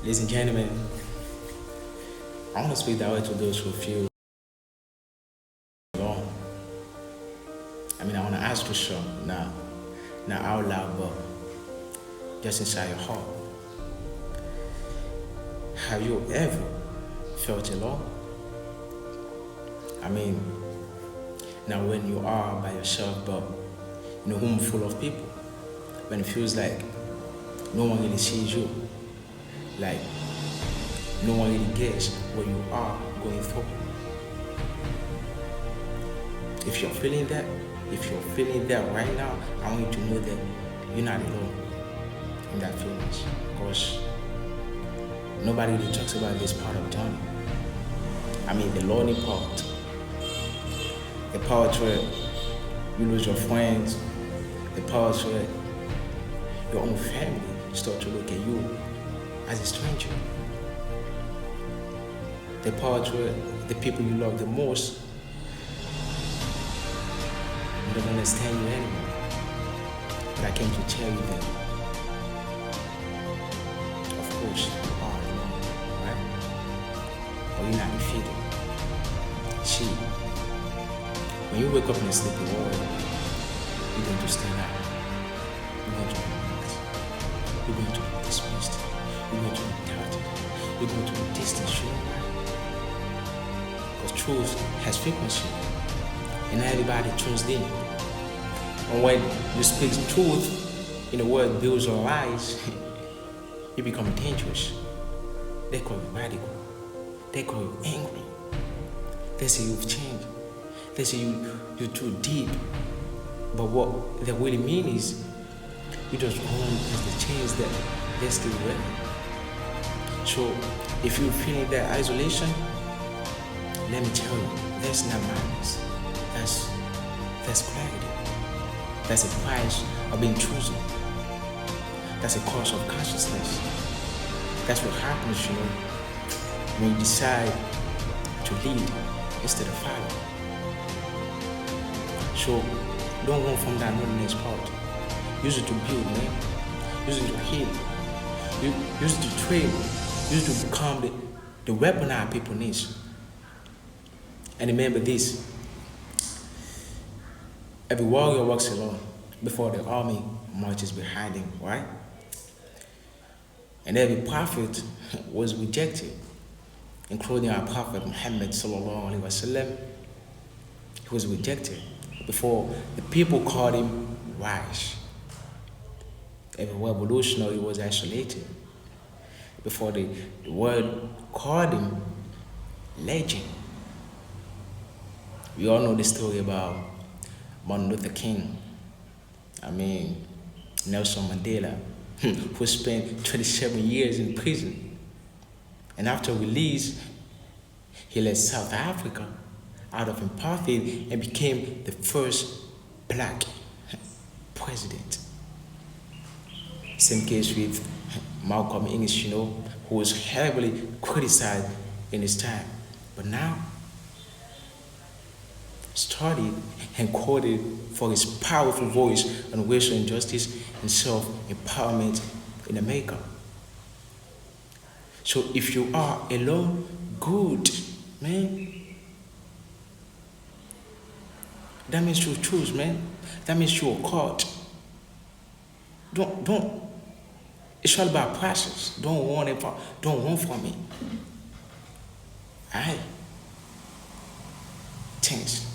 Ladies and gentlemen, I want to speak that way to those who feel alone. I want to ask you something now, not out loud, but just inside your heart. Have you ever felt alone? I mean, now when you are by yourself, but in a room full of people, when it feels like no one really sees you, like no one really gets what you are going through. If you're feeling that right now, I want you to know that you're not alone in that feelings. Because nobody really talks about this part of journey. The lonely part. The part where you lose your friends. The part where your own family start to look at you as a stranger. The part where the people you love the most don't understand you anymore. But I came to tell you that, of course, you are alone, right? But you're not defeated. See, when you wake up in a sleepy world, you're going to stand up. You're going to be mocked. You're going to be dismissed. You're going to be doubted. You're going to be distanced. Because truth has frequency, and everybody tunes in. And when you speak truth in a world built on lies, you become dangerous. They call you radical. They call you angry. They say you've changed. They say you're too deep. But what they really mean is you just grown as the change that they're still wearing. So if you're feeling that isolation, let me tell you, that's not madness. That's clarity. That's a price of being chosen. That's a cost of consciousness. That's what happens, when you decide to lead instead of follow. So don't run from that loneliness part. Use it to build, man. Use it to heal. Use it to train. Use it to become the weapon our people need. And remember this. Every warrior walks alone before the army marches behind him, right? And every prophet was rejected, including our prophet Muhammad sallallahu alaihi wasallam. He was rejected before the people called him wise. Every revolutionary was isolated before the world called him legend. We all know the story about Martin Luther King. Nelson Mandela, who spent 27 years in prison. And after release, he led South Africa out of apartheid and became the first black president. Same case with Malcolm X, who was heavily criticized in his time. But now, studied and quoted for his powerful voice on racial injustice and self-empowerment in America. So if you are alone, good, man. That means you choose, man. That means you're caught. Don't. It's all about process. Don't run from it. Alright? Thanks.